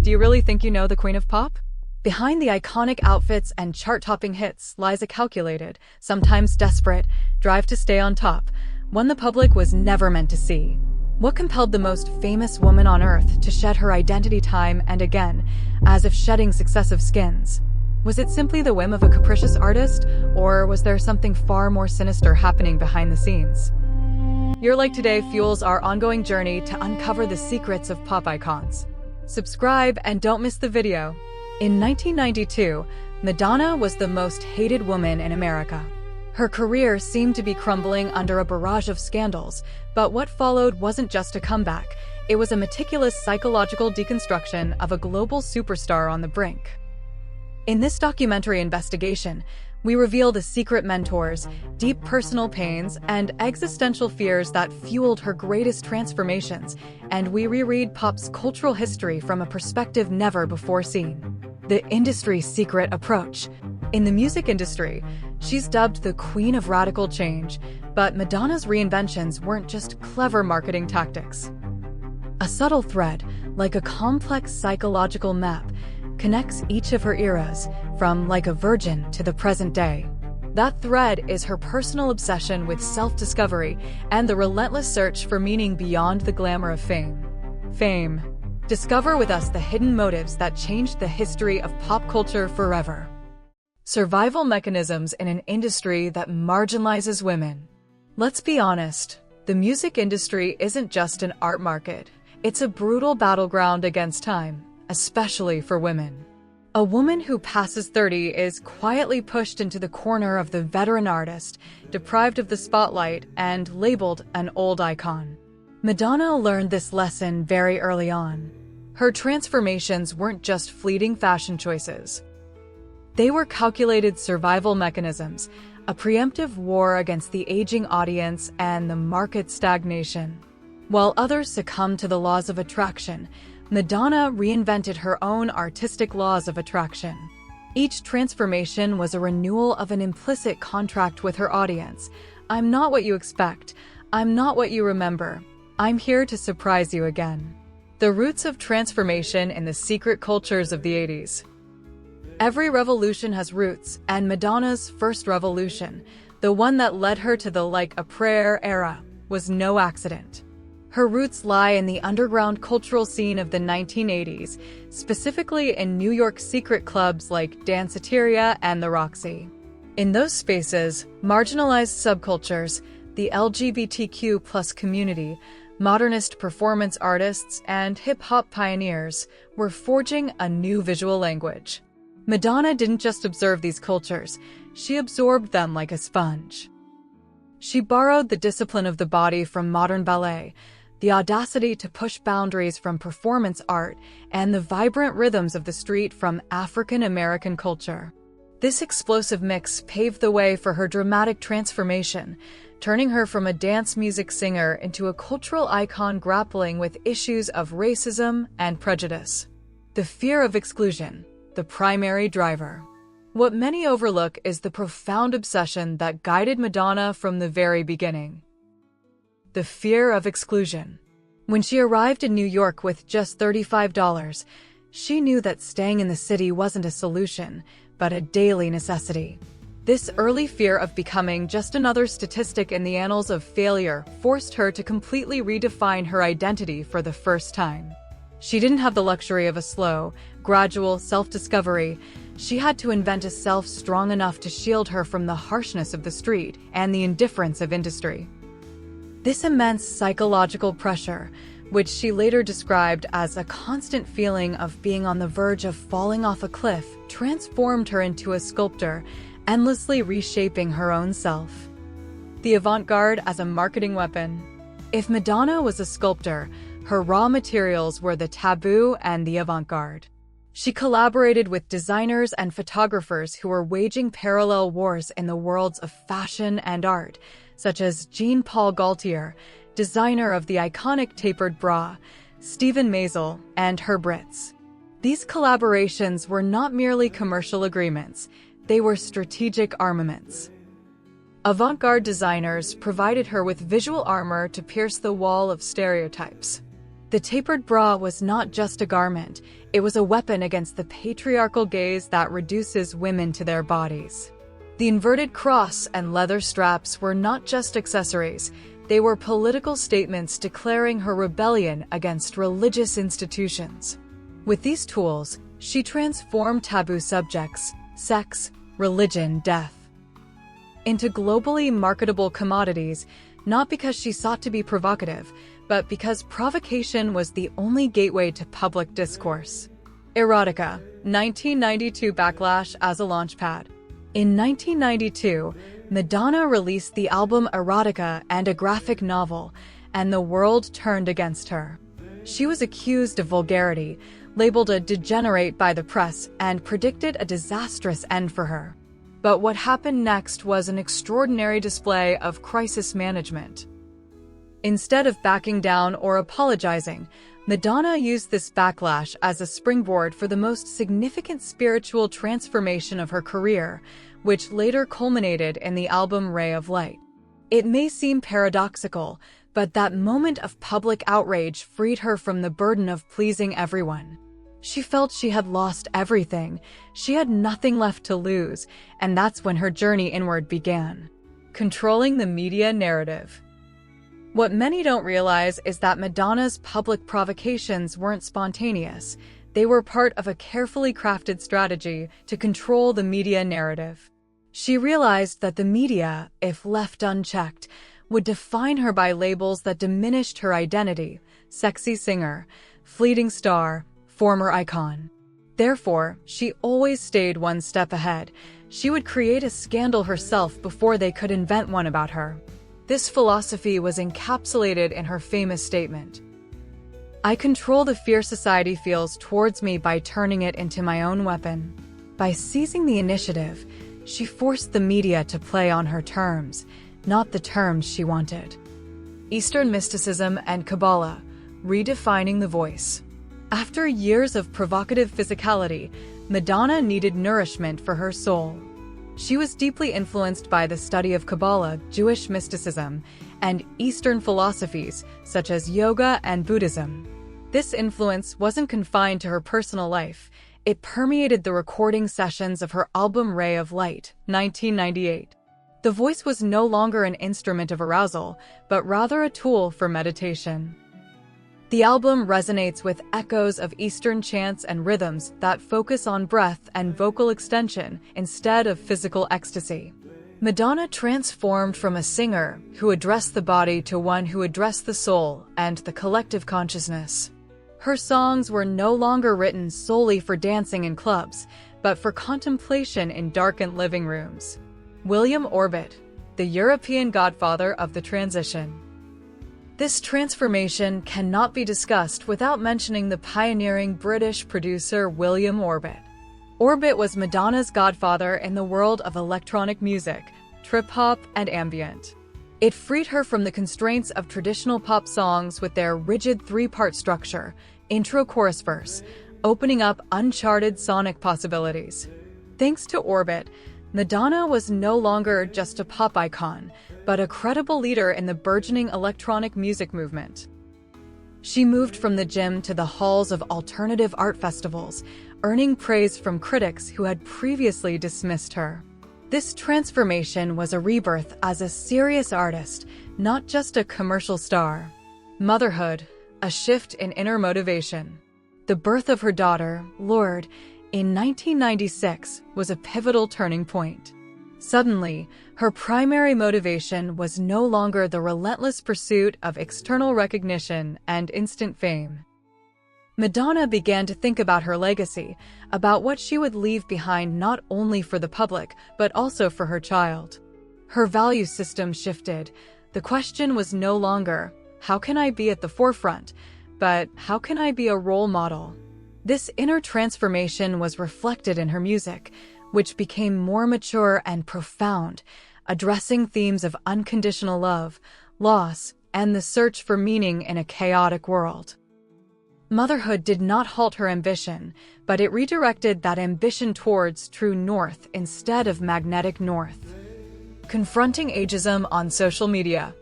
Do you really think you know the Queen of Pop? Behind the iconic outfits and chart-topping hits lies a calculated, sometimes desperate, drive to stay on top, one the public was never meant to see. What compelled the most famous woman on Earth to shed her identity time and again, as if shedding successive skins? Was it simply the whim of a capricious artist, or was there something far more sinister happening behind the scenes? Your Like Today fuels our ongoing journey to uncover the secrets of pop icons. Subscribe and don't miss the video. In 1992, Madonna was the most hated woman in America. Her career seemed to be crumbling under a barrage of scandals, but what followed wasn't just a comeback. It was a meticulous psychological deconstruction of a global superstar on the brink. In this documentary investigation, we reveal the secret mentors, deep personal pains, and existential fears that fueled her greatest transformations, and we reread pop's cultural history from a perspective never before seen. The industry's secret approach. In the music industry, she's dubbed the Queen of Radical Change, but Madonna's reinventions weren't just clever marketing tactics. A subtle thread, like a complex psychological map, connects each of her eras, from Like a Virgin to the present day. That thread is her personal obsession with self-discovery and the relentless search for meaning beyond the glamour of fame. Discover with us the hidden motives that changed the history of pop culture forever. Survival mechanisms in an industry that marginalizes women. Let's be honest, the music industry isn't just an art market. It's a brutal battleground against time, especially for women. A woman who passes 30 is quietly pushed into the corner of the veteran artist, deprived of the spotlight, and labeled an old icon. Madonna learned this lesson very early on. Her transformations weren't just fleeting fashion choices. They were calculated survival mechanisms, a preemptive war against the aging audience and the market stagnation. While others succumbed to the laws of attraction, Madonna reinvented her own artistic laws of attraction. Each transformation was a renewal of an implicit contract with her audience. I'm not what you expect. I'm not what you remember. I'm here to surprise you again. The roots of transformation in the secret cultures of the 80s. Every revolution has roots, and Madonna's first revolution, the one that led her to the Like a Prayer era, was no accident. Her roots lie in the underground cultural scene of the 1980s, specifically in New York's secret clubs like Danceteria and the Roxy. In those spaces, marginalized subcultures, the LGBTQ+ community, modernist performance artists, and hip-hop pioneers were forging a new visual language. Madonna didn't just observe these cultures, she absorbed them like a sponge. She borrowed the discipline of the body from modern ballet, the audacity to push boundaries from performance art, and the vibrant rhythms of the street from African American culture. This explosive mix paved the way for her dramatic transformation, turning her from a dance music singer into a cultural icon grappling with issues of racism and prejudice. The fear of exclusion, the primary driver. What many overlook is the profound obsession that guided Madonna from the very beginning. The fear of exclusion. When she arrived in New York with just $35, she knew that staying in the city wasn't a solution, but a daily necessity. This early fear of becoming just another statistic in the annals of failure forced her to completely redefine her identity for the first time. She didn't have the luxury of a slow, gradual self-discovery. She had to invent a self strong enough to shield her from the harshness of the street and the indifference of industry. This immense psychological pressure, which she later described as a constant feeling of being on the verge of falling off a cliff, transformed her into a sculptor, endlessly reshaping her own self. The avant-garde as a marketing weapon. If Madonna was a sculptor, her raw materials were the taboo and the avant-garde. She collaborated with designers and photographers who were waging parallel wars in the worlds of fashion and art, such as Jean-Paul Gaultier, designer of the iconic tapered bra, Steven Meisel, and Herb Ritts. These collaborations were not merely commercial agreements, they were strategic armaments. Avant-garde designers provided her with visual armor to pierce the wall of stereotypes. The tapered bra was not just a garment, it was a weapon against the patriarchal gaze that reduces women to their bodies. The inverted cross and leather straps were not just accessories, they were political statements declaring her rebellion against religious institutions. With these tools, she transformed taboo subjects, sex, religion, death, into globally marketable commodities, not because she sought to be provocative, but because provocation was the only gateway to public discourse. Erotica, 1992 backlash as a launchpad. In 1992, Madonna released the album Erotica and a graphic novel, and the world turned against her. She was accused of vulgarity, labeled a degenerate by the press, and predicted a disastrous end for her. But what happened next was an extraordinary display of crisis management. Instead of backing down or apologizing, Madonna used this backlash as a springboard for the most significant spiritual transformation of her career, which later culminated in the album Ray of Light. It may seem paradoxical, but that moment of public outrage freed her from the burden of pleasing everyone. She felt she had lost everything, she had nothing left to lose, and that's when her journey inward began. Controlling the media narrative. What many don't realize is that Madonna's public provocations weren't spontaneous. They were part of a carefully crafted strategy to control the media narrative. She realized that the media, if left unchecked, would define her by labels that diminished her identity: sexy singer, fleeting star, former icon. Therefore, she always stayed one step ahead. She would create a scandal herself before they could invent one about her. This philosophy was encapsulated in her famous statement: "I control the fear society feels towards me by turning it into my own weapon." By seizing the initiative, she forced the media to play on her terms, not the terms she wanted. Eastern mysticism and Kabbalah, redefining the voice. After years of provocative physicality, Madonna needed nourishment for her soul. She was deeply influenced by the study of Kabbalah, Jewish mysticism, and Eastern philosophies such as yoga and Buddhism. This influence wasn't confined to her personal life. It permeated the recording sessions of her album Ray of Light, 1998. The voice was no longer an instrument of arousal, but rather a tool for meditation. The album resonates with echoes of Eastern chants and rhythms that focus on breath and vocal extension instead of physical ecstasy. Madonna transformed from a singer who addressed the body to one who addressed the soul and the collective consciousness. Her songs were no longer written solely for dancing in clubs, but for contemplation in darkened living rooms. William Orbit, the European godfather of the transition. This transformation cannot be discussed without mentioning the pioneering British producer William Orbit. Orbit was Madonna's godfather in the world of electronic music, trip-hop, and ambient. It freed her from the constraints of traditional pop songs with their rigid three-part structure, intro, chorus, verse, opening up uncharted sonic possibilities. Thanks to Orbit, Madonna was no longer just a pop icon, but a credible leader in the burgeoning electronic music movement. She moved from the gym to the halls of alternative art festivals, earning praise from critics who had previously dismissed her. This transformation was a rebirth as a serious artist, not just a commercial star. Motherhood, a shift in inner motivation. The birth of her daughter, Lorde, in 1996 was a pivotal turning point. Suddenly, her primary motivation was no longer the relentless pursuit of external recognition and instant fame. Madonna began to think about her legacy, about what she would leave behind not only for the public, but also for her child. Her value system shifted. The question was no longer, how can I be at the forefront, but how can I be a role model? This inner transformation was reflected in her music, which became more mature and profound, addressing themes of unconditional love, loss, and the search for meaning in a chaotic world. Motherhood did not halt her ambition, but it redirected that ambition towards true north instead of magnetic north. Confronting ageism on social media.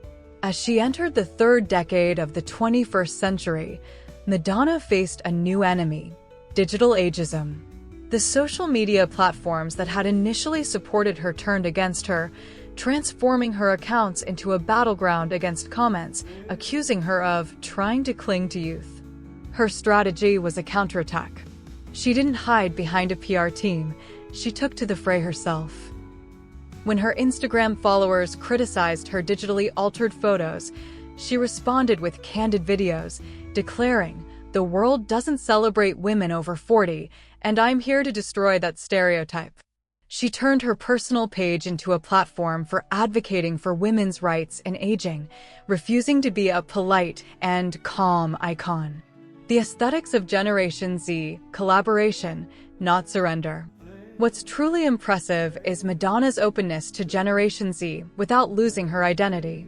As she entered the third decade of the 21st century, Madonna faced a new enemy: digital ageism. The social media platforms that had initially supported her turned against her, transforming her accounts into a battleground against comments accusing her of trying to cling to youth. Her strategy was a counterattack. She didn't hide behind a PR team, she took to the fray herself. When her Instagram followers criticized her digitally altered photos, she responded with candid videos, declaring, "The world doesn't celebrate women over 40, and I'm here to destroy that stereotype." She turned her personal page into a platform for advocating for women's rights in aging, refusing to be a polite and calm icon. The aesthetics of Generation Z: collaboration, not surrender. What's truly impressive is Madonna's openness to Generation Z without losing her identity.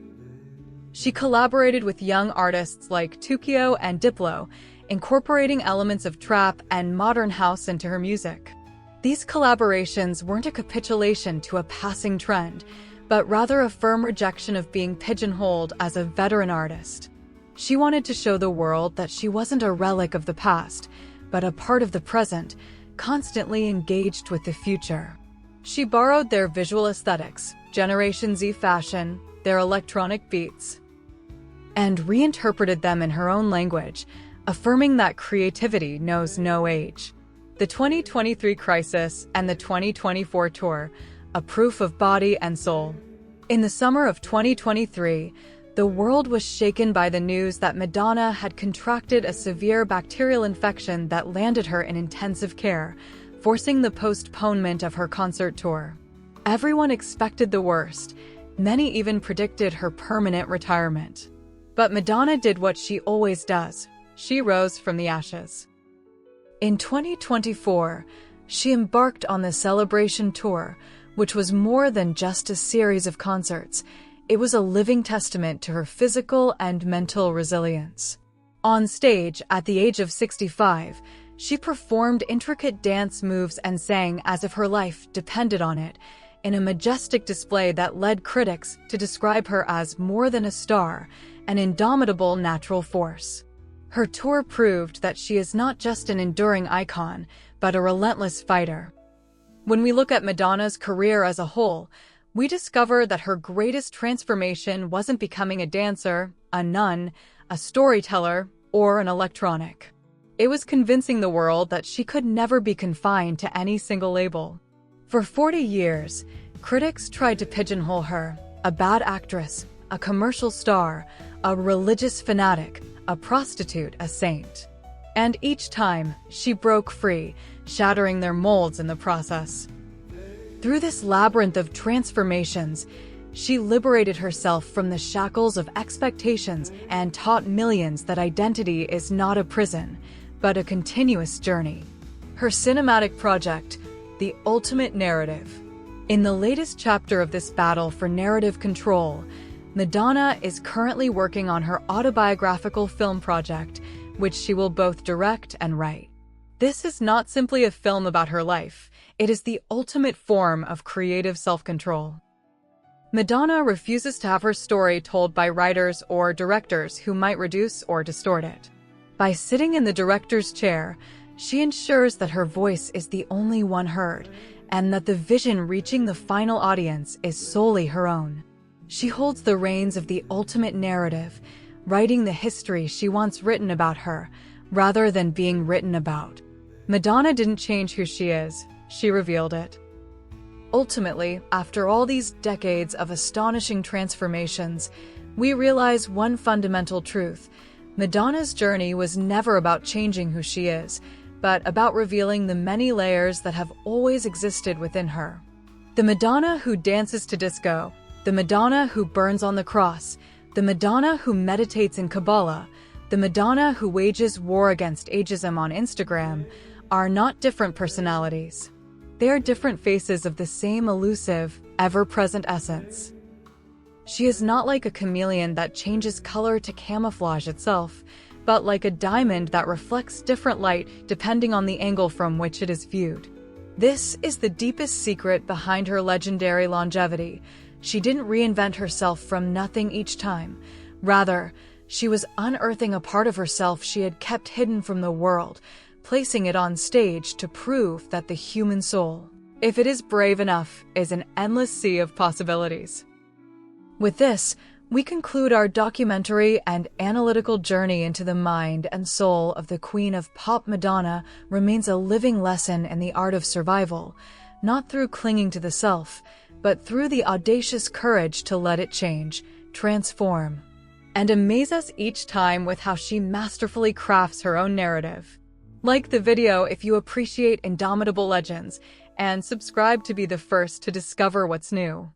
She collaborated with young artists like Tukio and Diplo, incorporating elements of trap and modern house into her music. These collaborations weren't a capitulation to a passing trend, but rather a firm rejection of being pigeonholed as a veteran artist. She wanted to show the world that she wasn't a relic of the past, but a part of the present, constantly engaged with the future. She borrowed their visual aesthetics, Generation Z fashion, their electronic beats, and reinterpreted them in her own language, affirming that creativity knows no age. The 2023 Crisis and the 2024 Tour, a proof of body and soul. In the summer of 2023, the world was shaken by the news that Madonna had contracted a severe bacterial infection that landed her in intensive care, forcing the postponement of her concert tour. Everyone expected the worst. Many even predicted her permanent retirement. But Madonna did what she always does. She rose from the ashes. In 2024, she embarked on the Celebration Tour, which was more than just a series of concerts. It was a living testament to her physical and mental resilience. On stage, at the age of 65, she performed intricate dance moves and sang as if her life depended on it, in a majestic display that led critics to describe her as more than a star, an indomitable natural force. Her tour proved that she is not just an enduring icon, but a relentless fighter. When we look at Madonna's career as a whole, we discover that her greatest transformation wasn't becoming a dancer, a nun, a storyteller, or an electronic. It was convincing the world that she could never be confined to any single label. For 40 years, critics tried to pigeonhole her: a bad actress, a commercial star, a religious fanatic, a prostitute, a saint. And each time, she broke free, shattering their molds in the process. Through this labyrinth of transformations, she liberated herself from the shackles of expectations and taught millions that identity is not a prison, but a continuous journey. Her cinematic project, The Ultimate Narrative. In the latest chapter of this battle for narrative control, Madonna is currently working on her autobiographical film project, which she will both direct and write. This is not simply a film about her life, it is the ultimate form of creative self-control. Madonna refuses to have her story told by writers or directors who might reduce or distort it. By sitting in the director's chair, she ensures that her voice is the only one heard, and that the vision reaching the final audience is solely her own. She holds the reins of the ultimate narrative, writing the history she wants written about her, rather than being written about. Madonna didn't change who she is, she revealed it. Ultimately, after all these decades of astonishing transformations, we realize one fundamental truth: Madonna's journey was never about changing who she is, but about revealing the many layers that have always existed within her. The Madonna who dances to disco, the Madonna who burns on the cross, the Madonna who meditates in Kabbalah, the Madonna who wages war against ageism on Instagram, are not different personalities. They are different faces of the same elusive, ever-present essence. She is not like a chameleon that changes color to camouflage itself, but like a diamond that reflects different light depending on the angle from which it is viewed. This is the deepest secret behind her legendary longevity. She didn't reinvent herself from nothing each time. Rather, She was unearthing a part of herself she had kept hidden from the world, placing it on stage to prove that the human soul, if it is brave enough, is an endless sea of possibilities. With this, we conclude our documentary and analytical journey into the mind and soul of the Queen of Pop. Madonna remains a living lesson in the art of survival, not through clinging to the self, but through the audacious courage to let it change, transform, and amaze us each time with how she masterfully crafts her own narrative. Like the video if you appreciate indomitable legends, and subscribe to be the first to discover what's new.